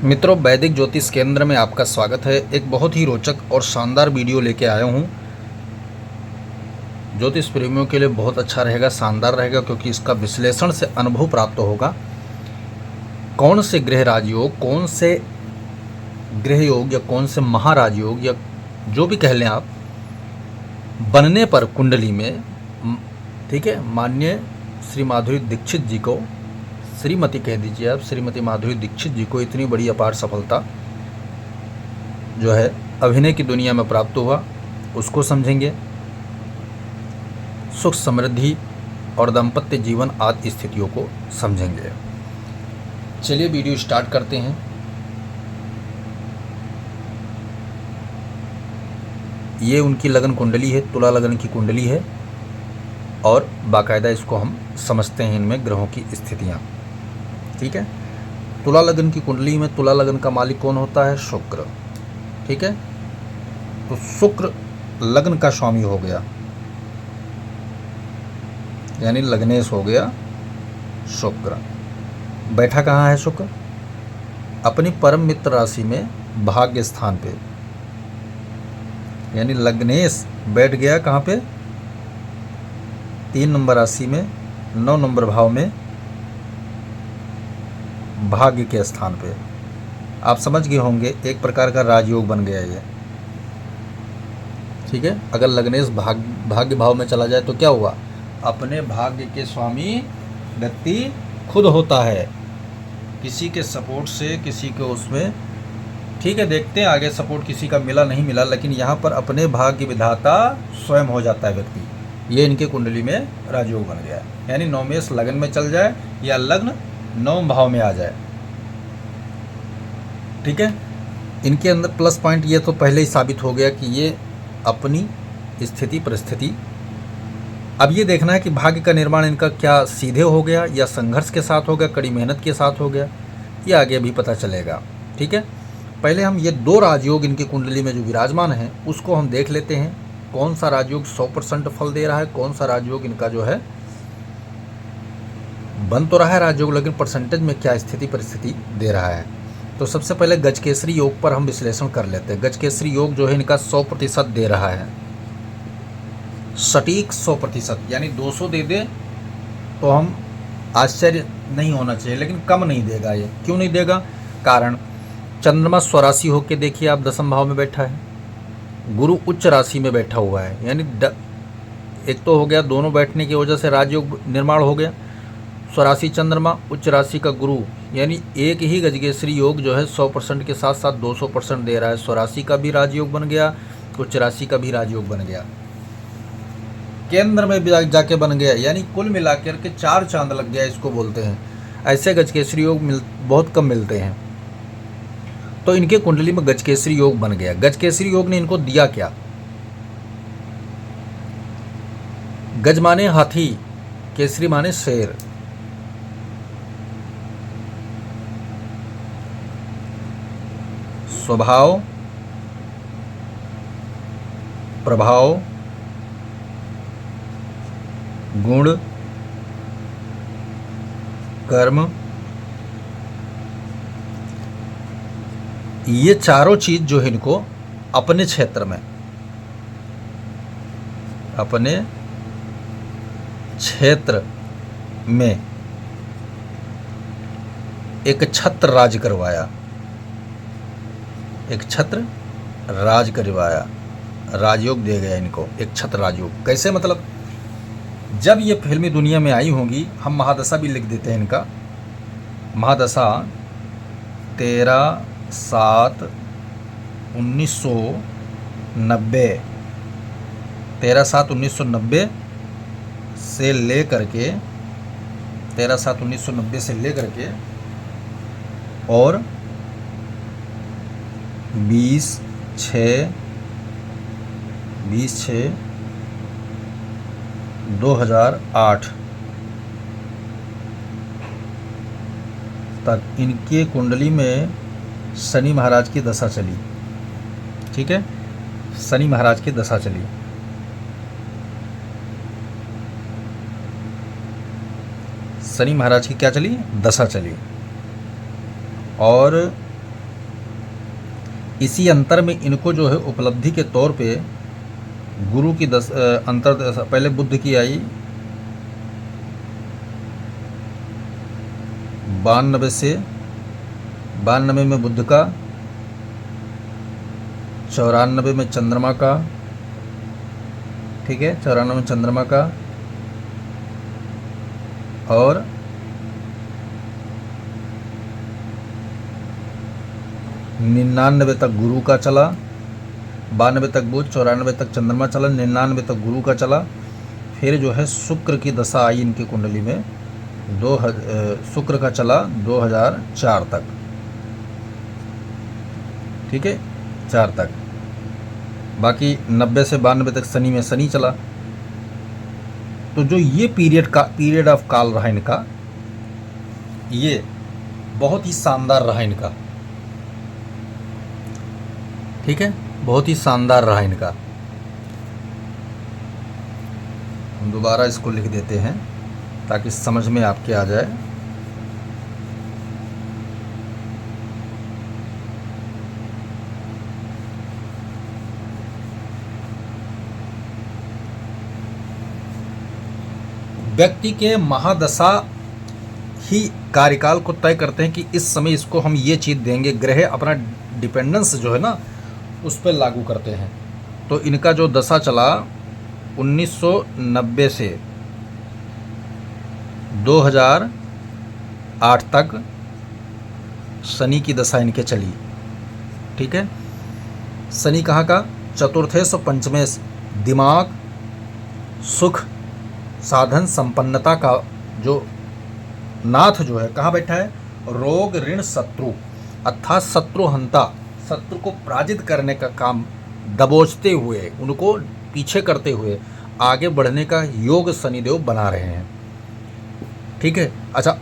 मित्रों, वैदिक ज्योतिष केंद्र में आपका स्वागत है। एक बहुत ही रोचक और शानदार वीडियो लेके आया हूँ। ज्योतिष प्रेमियों के लिए बहुत अच्छा रहेगा, शानदार रहेगा, क्योंकि इसका विश्लेषण से अनुभव प्राप्त होगा। कौन से ग्रह राजयोग, कौन से ग्रह योग या कौन से महाराजयोग या जो भी कह लें आप, बनने पर कुंडली में, ठीक है, माननीय श्री माधुरी दीक्षित जी को, श्रीमती कह दीजिए आप, श्रीमती माधुरी दीक्षित जी को इतनी बड़ी अपार सफलता जो है अभिनय की दुनिया में प्राप्त हुआ, उसको समझेंगे। सुख समृद्धि और दाम्पत्य जीवन आदि स्थितियों को समझेंगे। चलिए वीडियो स्टार्ट करते हैं। ये उनकी लगन कुंडली है, तुला लगन की कुंडली है, और बाकायदा इसको हम समझते हैं इनमें ग्रहों की स्थितियाँ। ठीक है, तुला लगन की कुंडली में तुला लगन का मालिक कौन होता है? शुक्र। ठीक है, तो शुक्र लग्न का स्वामी हो गया, यानी लग्नेश हो गया शुक्र। बैठा कहाँ है शुक्र? अपनी परम मित्र राशि में भाग्य स्थान पे, यानी लग्नेश बैठ गया कहाँ पे? 3 नंबर राशि में, 9 नंबर भाव में, भाग्य के स्थान पे। आप समझ गए होंगे, एक प्रकार का राजयोग बन गया ये। ठीक है, अगर लग्नेश भाग्य भाव में चला जाए तो क्या हुआ? अपने भाग्य के स्वामी व्यक्ति खुद होता है, किसी के सपोर्ट से, किसी के उसमें। ठीक है, देखते हैं आगे सपोर्ट किसी का मिला नहीं मिला, लेकिन यहाँ पर अपने भाग्य विधाता स्वयं हो जाता है व्यक्ति। ये इनके कुंडली में राजयोग बन गया, यानी नौमेश लगन में चल जाए या लग्न 9 भाव में आ जाए। ठीक है, इनके अंदर प्लस पॉइंट ये तो पहले ही साबित हो गया कि ये अपनी स्थिति परिस्थिति। अब ये देखना है कि भाग्य का निर्माण इनका क्या सीधे हो गया या संघर्ष के साथ हो गया, कड़ी मेहनत के साथ हो गया, ये आगे भी पता चलेगा। ठीक है, पहले हम ये 2 राजयोग इनकी कुंडली में जो विराजमान हैं उसको हम देख लेते हैं। कौन सा राजयोग 100% फल दे रहा है, कौन सा राजयोग इनका जो है बन तो रहा है राजयोग, लेकिन परसेंटेज में क्या स्थिति परिस्थिति दे रहा है। तो सबसे पहले गजकेसरी योग पर हम विश्लेषण कर लेते हैं। गजकेसरी योग जो है इनका 100% दे रहा है, सटीक 100%, यानी 200 दे दे तो हम आश्चर्य नहीं होना चाहिए, लेकिन कम नहीं देगा ये। क्यों नहीं देगा? कारण चंद्रमा स्वराशि होकर देखिए आप 10वें भाव में बैठा है, गुरु उच्च राशि में बैठा हुआ है, यानी एक तो हो गया, दोनों बैठने की वजह से राजयोग निर्माण हो गया। स्वराशि चंद्रमा, उच्च राशि का गुरु, यानी एक ही गजकेसरी योग जो है 100% के साथ साथ 200% दे रहा है। स्वराशि का भी राजयोग बन गया, उच्च राशि का भी राजयोग बन गया, केंद्र में भी जाके बन गया, यानी कुल मिलाकर के 4 चांद लग गया, इसको बोलते हैं। ऐसे गजकेसरी योग बहुत कम मिलते हैं। तो इनके कुंडली में गजकेसरी योग बन गया। गजकेसरी योग ने इनको दिया क्या? गज माने हाथी, केसरी माने शेर। स्वभाव, प्रभाव, गुण, कर्म, ये चारों चीज जो है इनको अपने क्षेत्र में, अपने क्षेत्र में एक छत्र राज करवाया, एक छत्र राज करवाया, राजयोग दे गया इनको, एक छत्र राजयोग। कैसे? मतलब जब ये फिल्मी दुनिया में आई होंगी, हम महादशा भी लिख देते हैं इनका। महादशा 13/7/1990, 13/7/1990 से ले करके 13/7/1990 से ले करके और 20/6/2008 तक इनके कुंडली में शनि महाराज की दशा चली। ठीक है, शनि महाराज की दशा चली। शनि महाराज की क्या चली? दशा चली। और इसी अंतर में इनको जो है उपलब्धि के तौर पे गुरु की अंतर पहले बुद्ध की आई 92 से 92 में बुद्ध का, 94 में चंद्रमा का, ठीक है, 94 में चंद्रमा का, और 99 तक गुरु का चला, 92 तक बुध, 94 तक चंद्रमा चला, 99 तक गुरु का चला। फिर जो है शुक्र की दशा आई इनकी कुंडली में, शुक्र का चला 2004 तक, ठीक है, 4 तक। बाकी 90 से 92 तक शनि में शनि चला। तो जो ये पीरियड ऑफ काल रहा इनका, ये बहुत ही शानदार रहा इनका, ठीक है, बहुत ही शानदार रहा इनका। हम दोबारा इसको लिख देते हैं ताकि समझ में आपके आ जाए। व्यक्ति के महादशा ही कार्यकाल को तय करते हैं कि इस समय इसको हम ये चीज़ देंगे। ग्रह अपना डिपेंडेंस जो है ना उस पर लागू करते हैं। तो इनका जो दशा चला 1990 से 2008 तक शनि की दशा इनके चली, ठीक है। शनि कहाँ का? चतुर्थेश और पंचमेश, दिमाग, सुख, साधन, संपन्नता का जो नाथ जो है कहाँ बैठा है? रोग, ऋण, शत्रु, अर्थात शत्रुहंता, शत्रु को पराजित करने का काम दबोचते हुए, उनको पीछे करते हुए आगे बढ़ने का योग शनिदेव बना रहे हैं, ठीक है। अच्छा,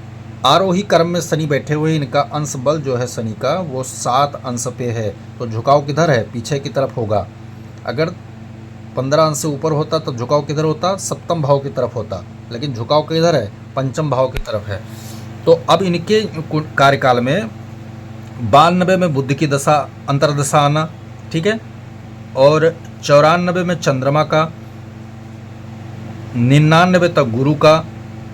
आरोही क्रम में शनि बैठे हुए, इनका अंश बल जो है शनि का वो 7 अंश पे है। तो झुकाव किधर है? पीछे की तरफ होगा। अगर 15 अंश से ऊपर होता तो झुकाव किधर होता? सप्तम भाव की तरफ होता, लेकिन झुकाव किधर है? पंचम भाव की तरफ है। तो अब इनके कार्यकाल में 92 में बुध की दशा, अंतरदशा आना, ठीक है, और 94 में चंद्रमा का, 99 तक गुरु का,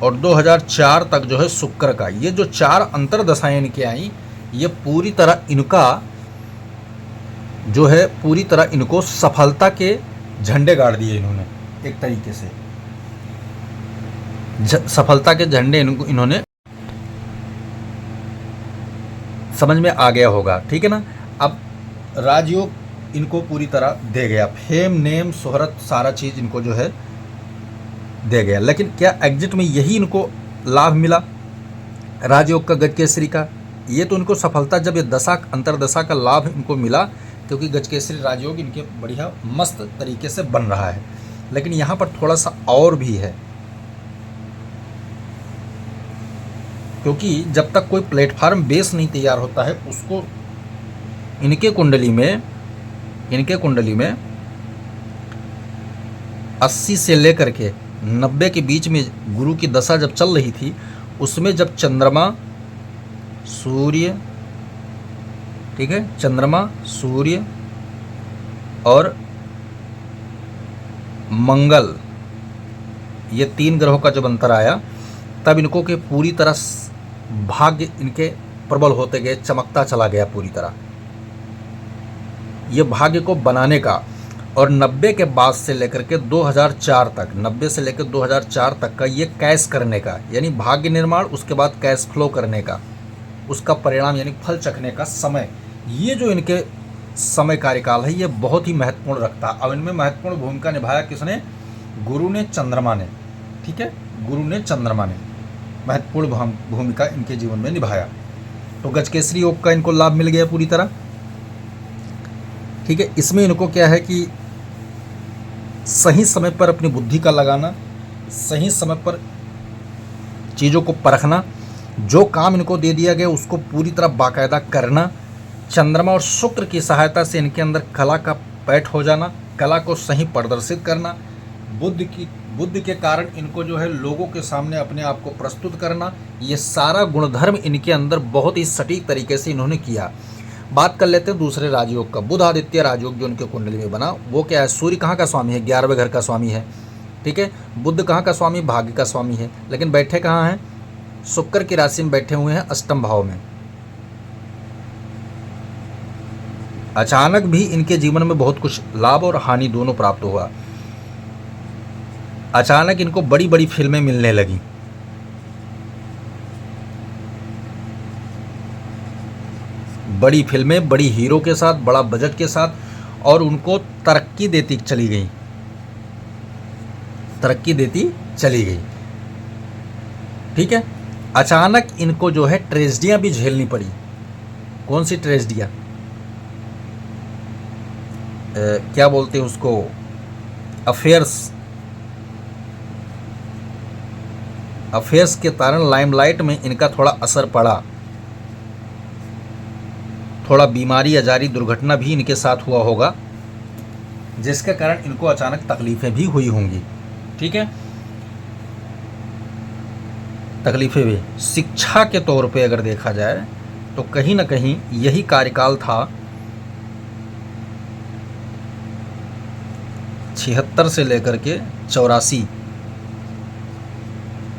और 2004 तक जो है शुक्र का। ये जो 4 अंतरदशाएं इनके आई, ये पूरी तरह इनका जो है पूरी तरह इनको सफलता के झंडे गाड़ दिए इन्होंने, एक तरीके से सफलता के झंडे इन्होंने, समझ में आ गया होगा, ठीक है ना। अब राजयोग इनको पूरी तरह दे गया, फेम, नेम, शोहरत, सारा चीज़ इनको जो है दे गया। लेकिन क्या एग्जिट में यही इनको लाभ मिला राजयोग का, गजकेसरी का? ये तो इनको सफलता, जब ये दशा, अंतरदशा का लाभ इनको मिला, क्योंकि गजकेसरी राजयोग इनके बढ़िया मस्त तरीके से बन रहा है। लेकिन यहाँ पर थोड़ा सा और भी है, क्योंकि जब तक कोई प्लेटफार्म बेस नहीं तैयार होता है, उसको इनके कुंडली में 80 से लेकर के 90 के बीच में गुरु की दशा जब चल रही थी, उसमें जब चंद्रमा, सूर्य, ठीक है, चंद्रमा, सूर्य और मंगल, ये 3 ग्रहों का जब अंतर आया, तब इनको के पूरी तरह भाग्य इनके प्रबल होते गए, चमकता चला गया पूरी तरह ये भाग्य को बनाने का। और 90 के बाद से लेकर के 2004 तक, 90 से लेकर 2004 तक का ये कैश करने का, यानी भाग्य निर्माण, उसके बाद कैश फ्लो करने का, उसका परिणाम यानी फल चखने का समय, ये जो इनके समय कार्यकाल है, ये बहुत ही महत्वपूर्ण रखता है। अब इनमें महत्वपूर्ण भूमिका निभाया किसने? गुरु ने, चंद्रमा ने, ठीक है, गुरु ने, चंद्रमा ने महत्वपूर्ण भूमिका इनके जीवन में निभाया। तो गजकेसरी योग का इनको लाभ मिल गया पूरी तरह, ठीक है। इसमें इनको क्या है कि सही समय पर अपनी बुद्धि का लगाना, सही समय पर चीज़ों को परखना, जो काम इनको दे दिया गया उसको पूरी तरह बाकायदा करना, चंद्रमा और शुक्र की सहायता से इनके अंदर कला का पैठ हो जाना, कला को सही प्रदर्शित करना, बुद्धि के कारण इनको जो है लोगों के सामने अपने आप को प्रस्तुत करना, ये सारा गुणधर्म इनके अंदर बहुत ही सटीक तरीके से इन्होंने किया। बात कर लेते हैं दूसरे राजयोग का। बुध आदित्य राजयोग जो उनके कुंडली में बना वो क्या है? सूर्य कहाँ का स्वामी है? 11वें घर का स्वामी है, ठीक है। बुध कहाँ का स्वामी? भाग्य का स्वामी है, लेकिन बैठे कहाँ हैं? शुक्र की राशि में बैठे हुए हैं, अष्टम भाव में। अचानक भी इनके जीवन में बहुत कुछ लाभ और हानि दोनों प्राप्त हुआ। अचानक इनको बड़ी बड़ी फिल्में मिलने लगी, बड़ी फिल्में, बड़ी हीरो के साथ, बड़ा बजट के साथ, और उनको तरक्की देती चली गई, तरक्की देती चली गई, ठीक है। अचानक इनको जो है ट्रेजेडियां भी झेलनी पड़ी। कौन सी ट्रेजेडियां? क्या बोलते हैं उसको? अफेयर्स के कारण लाइमलाइट में इनका थोड़ा असर पड़ा। थोड़ा बीमारी, अजारी, दुर्घटना भी इनके साथ हुआ होगा, जिसके कारण इनको अचानक तकलीफें भी हुई होंगी, ठीक है। तकलीफें भी शिक्षा के तौर पे अगर देखा जाए तो कहीं ना कहीं यही कार्यकाल था 76 से लेकर के 84।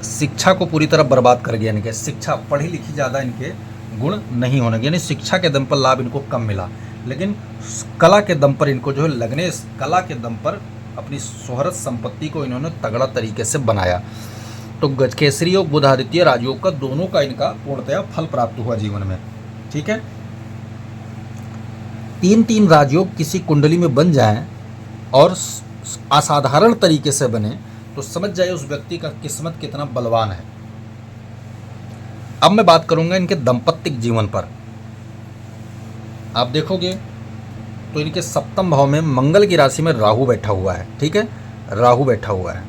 शिक्षा को पूरी तरह बर्बाद कर गया इनके। शिक्षा, पढ़ी लिखी ज़्यादा इनके गुण नहीं होने, यानी शिक्षा के दम पर लाभ इनको कम मिला, लेकिन कला के दम पर इनको जो है लगने, कला के दम पर अपनी शोहरत संपत्ति को इन्होंने तगड़ा तरीके से बनाया। तो गजकेसरी योग, बुधादित्य राजयोग का दोनों का इनका पूर्णतया फल प्राप्त हुआ जीवन में, ठीक है। 3 राजयोग किसी कुंडली में बन जाएं और असाधारण तरीके से बने तो समझ जाइए उस व्यक्ति का किस्मत कितना बलवान है। अब मैं बात करूंगा इनके दाम्पत्य जीवन पर। आप देखोगे तो इनके सप्तम भाव में मंगल की राशि में राहु बैठा हुआ है, ठीक है। राहु बैठा हुआ है,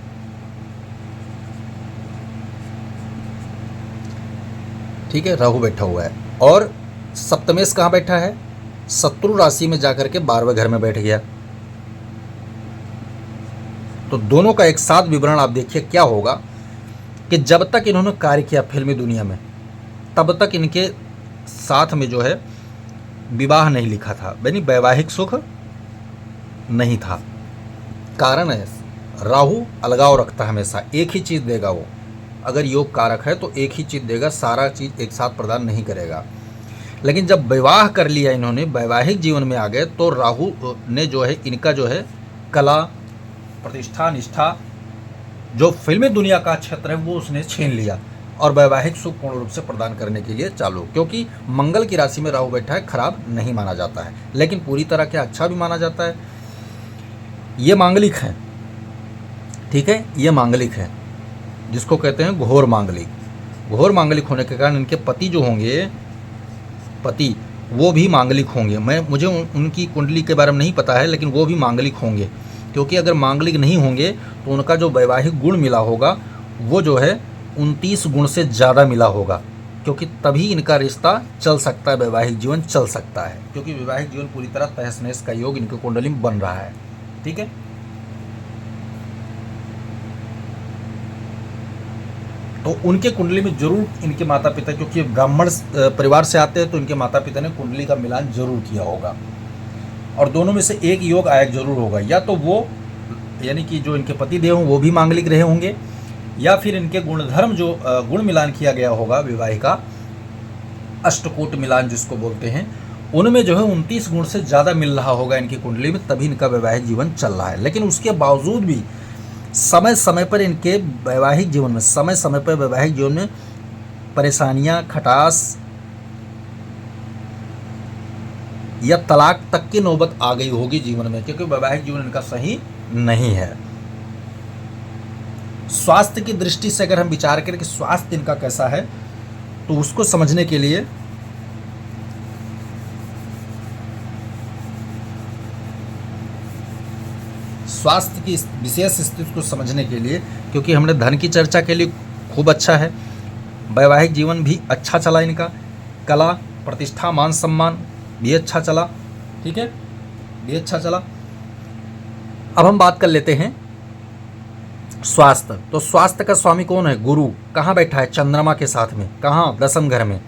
ठीक है, राहु बैठा हुआ है। और सप्तमेश कहाँ बैठा है? शत्रु राशि में जाकर के 12वें घर में बैठ गया। तो दोनों का एक साथ विवरण आप देखिए क्या होगा कि जब तक इन्होंने कार्य किया फिल्मी दुनिया में, तब तक इनके साथ में जो है विवाह नहीं लिखा था, यानी वैवाहिक सुख नहीं था। कारण है राहु अलगाव रखता है हमेशा, एक ही चीज़ देगा वो। अगर योग कारक है तो एक ही चीज़ देगा, सारा चीज़ एक साथ प्रदान नहीं करेगा। लेकिन जब विवाह कर लिया इन्होंने, वैवाहिक जीवन में आ गए, तो राहु ने जो है इनका जो है कला, प्रतिष्ठा, निष्ठा, जो फिल्मी दुनिया का क्षेत्र है वो उसने छीन लिया और वैवाहिक सुख पूर्ण रूप से प्रदान करने के लिए चालू। क्योंकि मंगल की राशि में राहु बैठा है, खराब नहीं माना जाता है, लेकिन पूरी तरह के अच्छा भी माना जाता है। ये मांगलिक है, ठीक है, ये मांगलिक है, जिसको कहते हैं घोर मांगलिक। घोर मांगलिक होने के कारण इनके पति जो होंगे, पति वो भी मांगलिक होंगे। मुझे उनकी कुंडली के बारे में नहीं पता है, लेकिन वो भी मांगलिक होंगे। क्योंकि अगर मांगलिक नहीं होंगे तो उनका जो वैवाहिक गुण मिला होगा वो जो है 29 गुण से ज़्यादा मिला होगा, क्योंकि तभी इनका रिश्ता चल सकता है, वैवाहिक जीवन चल सकता है। क्योंकि वैवाहिक जीवन पूरी तरह तहस नहस का योग इनके कुंडली में बन रहा है, ठीक है। तो उनके कुंडली में जरूर इनके माता पिता, क्योंकि ब्राह्मण परिवार से आते हैं, तो इनके माता पिता ने कुंडली का मिलान जरूर किया होगा। और दोनों में से एक योग आयक जरूर होगा, या तो वो यानी कि जो इनके पति देव हों वो भी मांगलिक रहे होंगे, या फिर इनके गुणधर्म जो गुण मिलान किया गया होगा विवाहिका, अष्टकूट मिलान जिसको बोलते हैं, उनमें जो है 29 गुण से ज़्यादा मिल रहा होगा इनकी कुंडली में, तभी इनका वैवाहिक जीवन चल रहा है। लेकिन उसके बावजूद भी समय समय पर इनके वैवाहिक जीवन में, समय समय पर वैवाहिक जीवन में परेशानियां, खटास या तलाक तक की नौबत आ गई होगी जीवन में, क्योंकि वैवाहिक जीवन इनका सही नहीं है। स्वास्थ्य की दृष्टि से अगर हम विचार करें कि स्वास्थ्य इनका कैसा है, तो उसको समझने के लिए स्वास्थ्य की विशेष स्थिति को समझने के लिए, क्योंकि हमने धन की चर्चा के लिए खूब अच्छा है, वैवाहिक जीवन भी अच्छा चला इनका, कला, प्रतिष्ठा, मान सम्मान भी अच्छा चला, ठीक है, भी अच्छा चला। अब हम बात कर लेते हैं स्वास्थ्य। तो स्वास्थ्य का स्वामी कौन है? गुरु। कहाँ बैठा है? चंद्रमा के साथ में। कहाँ? 10वें घर में।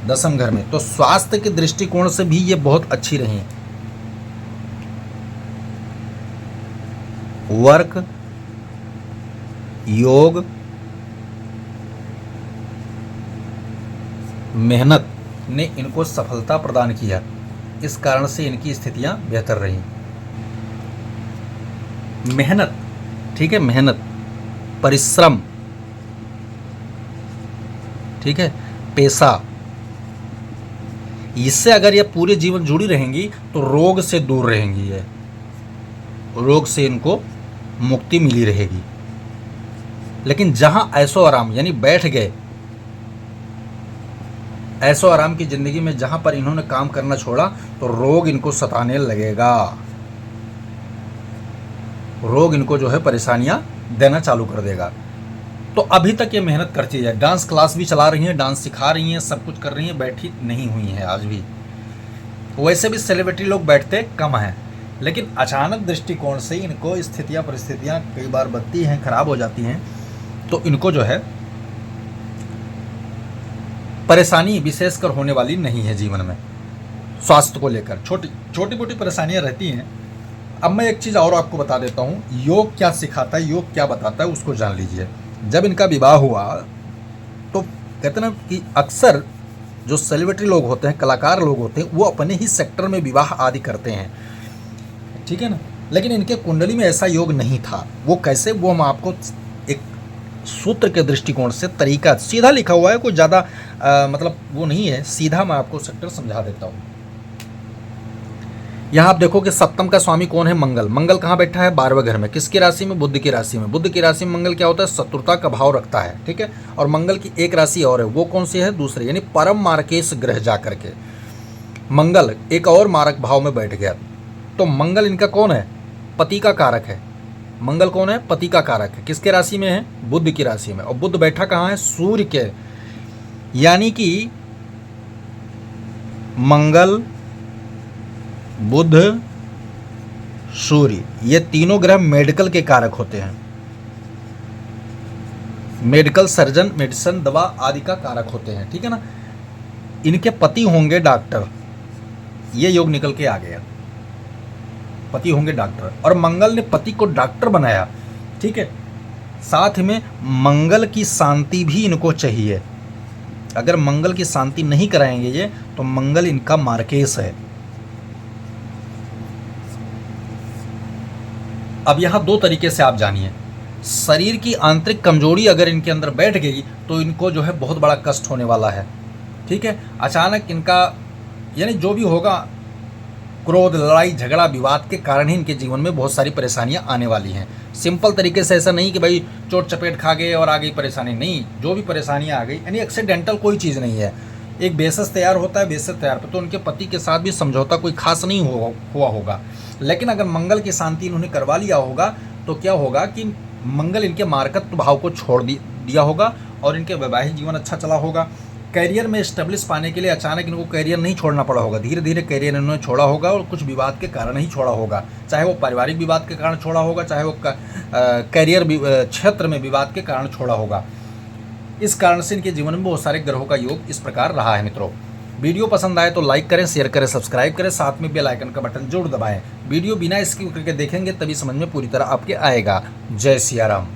दसम घर में, तो स्वास्थ्य के दृष्टिकोण से भी ये बहुत अच्छी रही। वर्क, योग, मेहनत ने इनको सफलता प्रदान किया, इस कारण से इनकी स्थितियां बेहतर रही। मेहनत, ठीक है, मेहनत, परिश्रम, ठीक है, पेशा, इससे अगर ये पूरे जीवन जुड़ी रहेंगी तो रोग से दूर रहेंगी, ये रोग से इनको मुक्ति मिली रहेगी। लेकिन जहां ऐशो आराम यानी बैठ गए, ऐशो आराम की जिंदगी में जहां पर इन्होंने काम करना छोड़ा तो रोग इनको सताने लगेगा, रोग इनको जो है परेशानियां देना चालू कर देगा। तो अभी तक ये मेहनत करती है, डांस क्लास भी चला रही हैं, डांस सिखा रही हैं, सब कुछ कर रही हैं, बैठी नहीं हुई हैं आज भी। वैसे भी सेलिब्रिटी लोग बैठते कम हैं, लेकिन अचानक दृष्टिकोण से इनको स्थितियां परिस्थितियां कई बार बनती हैं, खराब हो जाती हैं, तो इनको जो है परेशानी विशेषकर होने वाली नहीं है जीवन में। स्वास्थ्य को लेकर छोटी मोटी परेशानियां रहती हैं। अब मैं एक चीज़ और आपको बता देता हूँ, योग क्या सिखाता है, योग क्या बताता है, उसको जान लीजिए। जब इनका विवाह हुआ तो कहते ना कि अक्सर जो सेलिब्रिटी लोग होते हैं, कलाकार लोग होते हैं, वो अपने ही सेक्टर में विवाह आदि करते हैं, ठीक है ना। लेकिन इनके कुंडली में ऐसा योग नहीं था। वो कैसे, वो हम आपको एक सूत्र के दृष्टिकोण से, तरीका सीधा लिखा हुआ है, कोई ज़्यादा मतलब वो नहीं है, सीधा मैं आपको सेक्टर समझा देता हूँ। यहाँ आप देखो कि सप्तम का स्वामी कौन है, मंगल। मंगल कहाँ बैठा है, 12वें घर में। किसकी राशि में, बुध की राशि में। बुध की राशि में मंगल क्या होता है, शत्रुता का भाव रखता है, ठीक है। और मंगल की एक राशि और है, वो कौन सी है, दूसरी, यानी परम मार्केश ग्रह जा करके मंगल एक और मारक भाव में बैठ गया। तो मंगल इनका कौन है, पति का कारक है। मंगल कौन है, पति का कारक है। किसके राशि में है, बुध की राशि में। और बुध बैठा कहाँ है, सूर्य के, यानी कि मंगल, बुध, सूर्य, ये तीनों ग्रह मेडिकल के कारक होते हैं। मेडिकल, सर्जन, मेडिसिन, दवा आदि का कारक होते हैं, ठीक है ना। इनके पति होंगे डॉक्टर, ये योग निकल के आ गया, पति होंगे डॉक्टर। और मंगल ने पति को डॉक्टर बनाया, ठीक है। साथ में मंगल की शांति भी इनको चाहिए। अगर मंगल की शांति नहीं कराएंगे ये, तो मंगल इनका मार्केश है। अब यहाँ दो तरीके से आप जानिए। शरीर की आंतरिक कमजोरी अगर इनके अंदर बैठ गई तो इनको जो है बहुत बड़ा कष्ट होने वाला है, ठीक है। अचानक इनका यानी जो भी होगा, क्रोध, लड़ाई झगड़ा, विवाद के कारण ही इनके जीवन में बहुत सारी परेशानियां आने वाली हैं। सिंपल तरीके से ऐसा नहीं कि भाई चोट चपेट खा गए और आ गई परेशानी, नहीं। जो भी परेशानियां आ गई, यानी एक्सीडेंटल कोई चीज़ नहीं है। एक बेसिस तैयार होता है, बेसिस तैयार पर तो उनके पति के साथ भी समझौता कोई खास नहीं हुआ होगा। लेकिन अगर मंगल की शांति इन्होंने करवा लिया होगा तो क्या होगा कि मंगल इनके मार्कत्व भाव को छोड़ दिया होगा और इनके वैवाहिक जीवन अच्छा चला होगा। करियर में स्टेब्लिश पाने के लिए अचानक इनको करियर नहीं छोड़ना पड़ा होगा, धीरे धीरे करियर इन्होंने छोड़ा होगा और कुछ विवाद के कारण ही छोड़ा होगा। चाहे वो पारिवारिक विवाद के कारण छोड़ा होगा, चाहे वो करियर क्षेत्र में विवाद के कारण छोड़ा होगा। इस कारण से इनके जीवन में बहुत सारे ग्रहों का योग इस प्रकार रहा है। मित्रों, वीडियो पसंद आए तो लाइक करें, शेयर करें, सब्सक्राइब करें, साथ में बेल आइकन का बटन जरूर दबाएं। वीडियो बिना स्किप करके देखेंगे तभी समझ में पूरी तरह आपके आएगा। जय सिया राम।